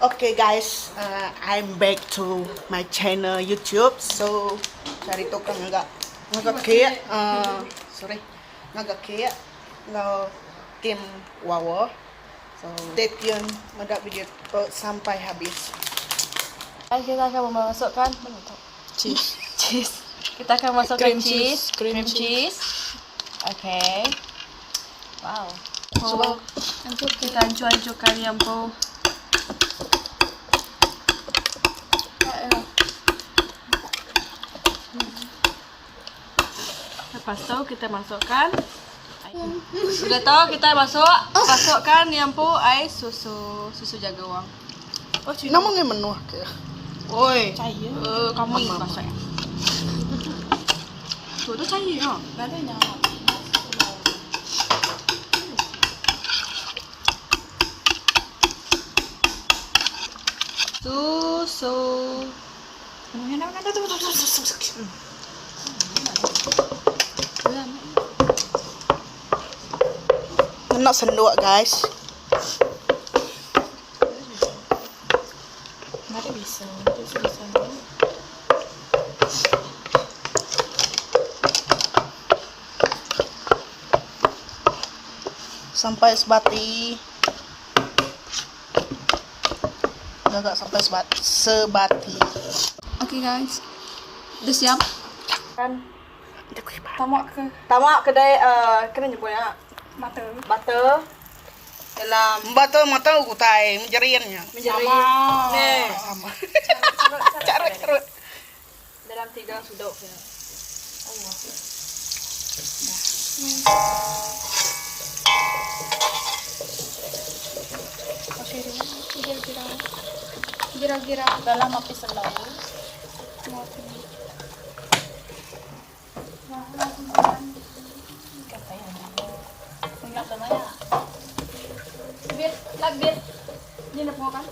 Okay guys, I'm back to my channel YouTube. So cari tukang agak kaya, sorry, agak kaya nggak tim wawo. So stay tune pada video sampai habis. Kita akan memasukkan cheese. Kita akan masukkan cream cheese. Oke. Wow. Oh, kita hancur-hancurkan yang po. Lepas tu kita masukkan. Sudah tahu kita masukkan yang po air susu jagung. Oh, namanya menu ke? Oi, kamu ingin masak ya? Tuh cair ya, nggak ada yang susu. Enak sendok guys. Nggak bisa. Sampai sebati. Agak sampai sebati. Oke guys, udah siap kan? Tamak kedai kena nyebutnya butter dalam butter mata ukutai menjeriannya. Nih sama. Carut. Dalam 3 sudut ya. Gira-gira dalam api slow. Lagbit. Ini nak mau kan?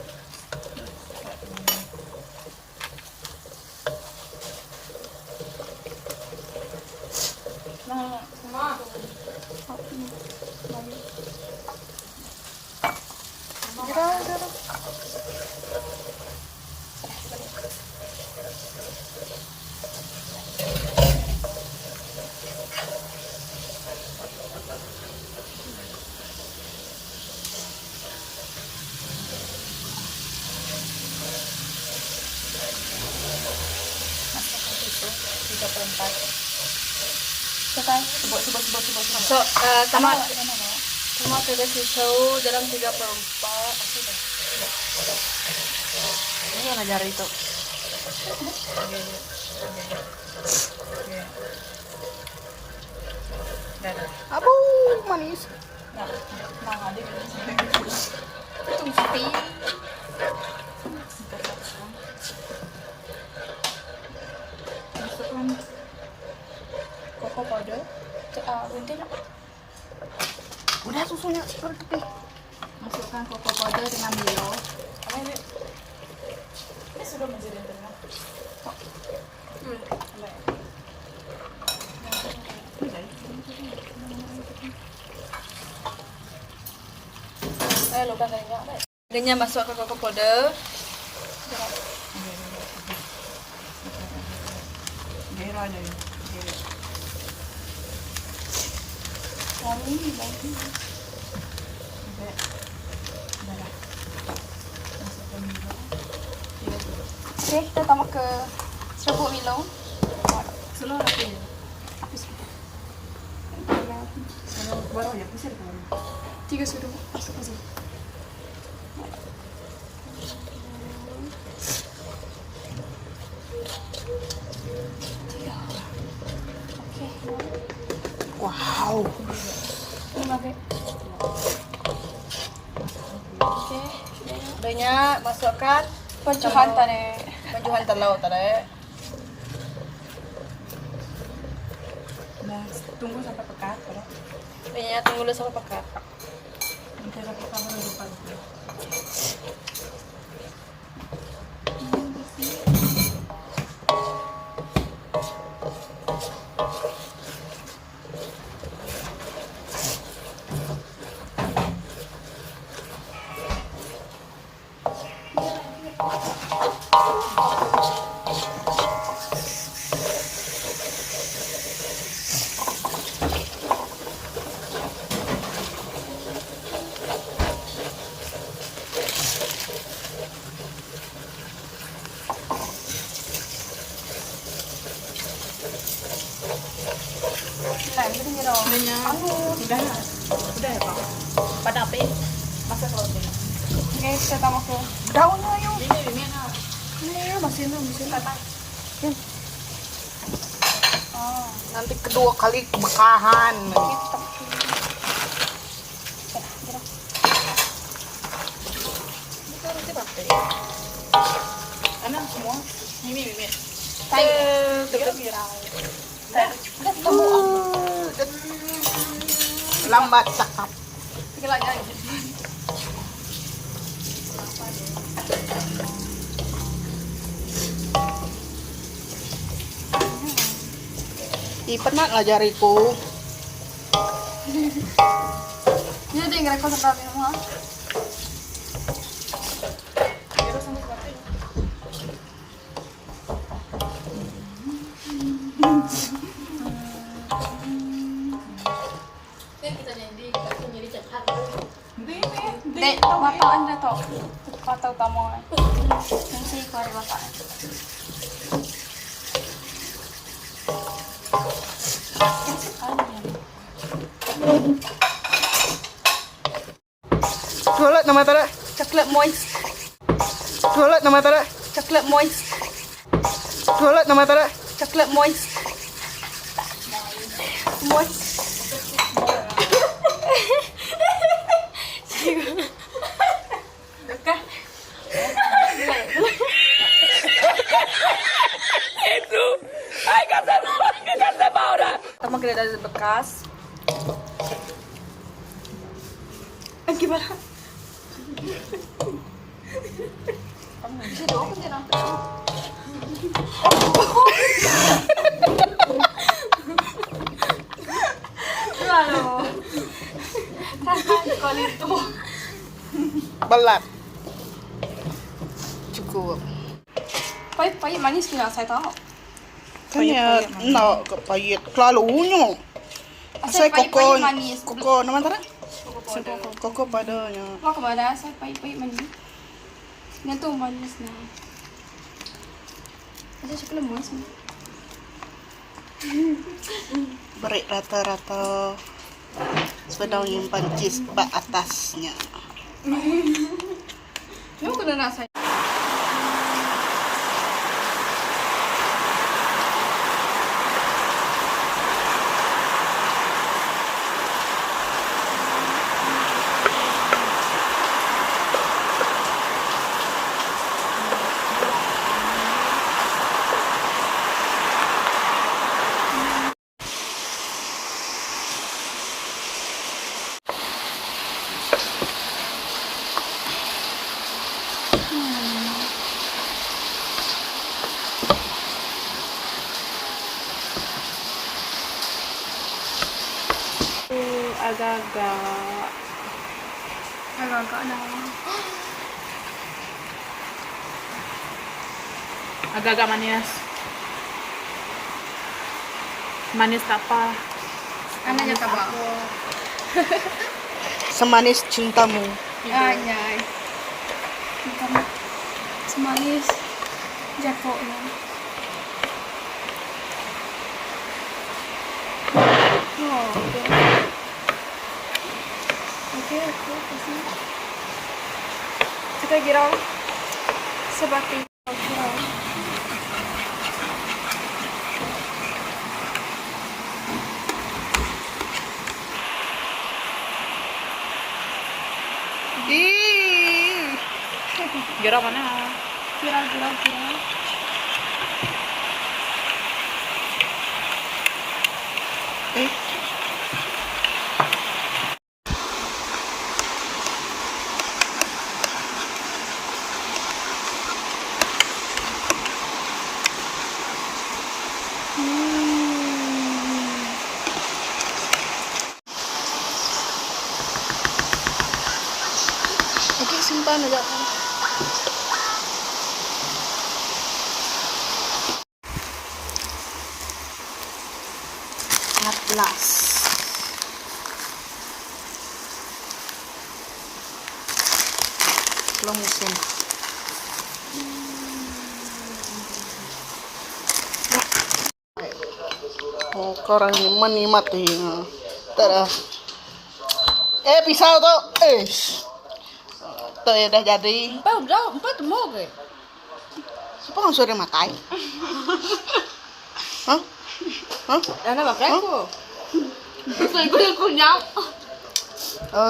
Masuk tamak kita susu dalam 3/4. Ini yang ngajar itu. Abu manis. Masukkan cocoa powder. Udah susunya seperti Masukkan cocoa powder dengan Milo. Ini sudah menjadi tengah. Lupa kayaknya masuk ke cocoa powder. Oke, kita tambah ke serbuk Milo. seluruh apinya. Baru ya pisir kan. 3 sudah masuk aja. Wow. Ini pakai. Oke, banyak masukkan pencuhan telur tadi. Nah, tunggu sampai pekat, kalau Banyak tunggu dulu sampai pekat. nanti sampai kamu lupa. Udah ya Pak. Pada apa? Masak roti. Oke, kita tambah ke daunnya yuk. Ini ya, masih patah. Oh, nanti kedua kali bekahan. Itu roti pakai. Enak semua. Mimi. Lambat cakap. Gila aja. Pernah ngajariku. Ini ada yang rekor sekali mah. Dek, bapak anda tau kata utama yang sih keluar bapak. Toilet nama tara. Coklat moist. Toilet nama tara. Coklat moist. Toilet nama tara. Coklat moist. Moist. Dekah. Itu, ay kata ahora. Pertama kita dari bekas. Gimana? Bisa dong, jangan. Lalu, kali itu. Belat. Cukup. Pahit manis tidak saya tahu. Tanya, no, pahit. Kelalunya. Saya koko, manis. koko nama tara. Koko padanya. Mau kemana? Saya pahit manis. Ini tuh manis nah. Ada coklat manis. Beri rata-rata. Sedang nyimpan cheese bak atasnya. Mau kena rasa. Agak-agak ada. Agak-agak manis. Manis apa? Anak aja tabak. Semanis cintamu. Anjay. Bukan semanis jakoknya. Oh, oke. Oke, kasih. Kita girau seperti girau. Girau mana? Girau. Oke, simpan aja. Slow motion. Oh, orang ini menikmati. Tada. Pisau tuh. Tuh ya udah jadi. Empat mau ke? Siapa nggak suruh matai? Hah? Hah? Ano ba ko? Gusto ko yung kunyang.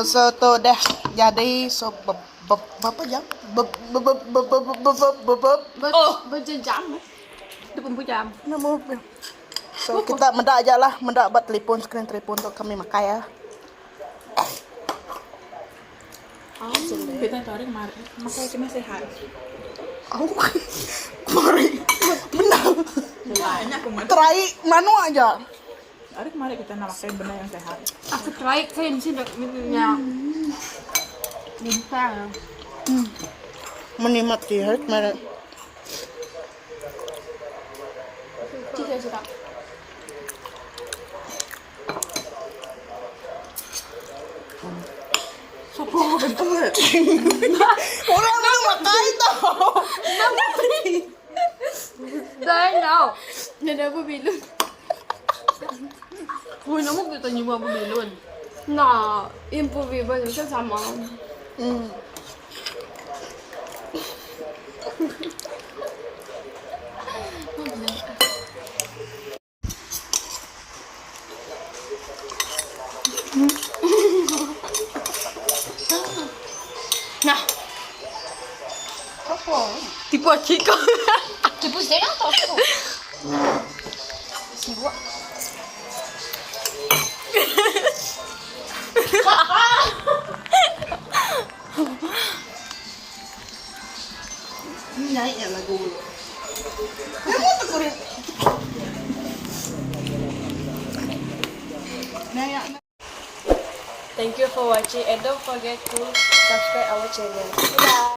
So tuh udah jadi. So berapa jam? Oh, berjam. 20 jam. So kita mendak aja lah, mendak buat screen telepon untuk kami makai ya. Kita tarik kemarin. Makanya cuma sehat. Aku kemarin menang. Banyak kemarin. Terai manu aja. Tarik kemarin kita namakan benda yang sehat. Aku try kayo sih niya. Bisa. Menikmati hari kemarin. Cika sih tak. Orang mau makai tau. Dahil now. Nada po bilon. Uy, naman kita niyo ba bilon? Na, yun po bilon. Siya sama. Nah. Apa? Tipo chico. Tipo saya atau apa? Siwa. Ini naiknya lagu. Kamu tekurin. Naik. Thank you for watching and don't forget to subscribe our channel. Bye.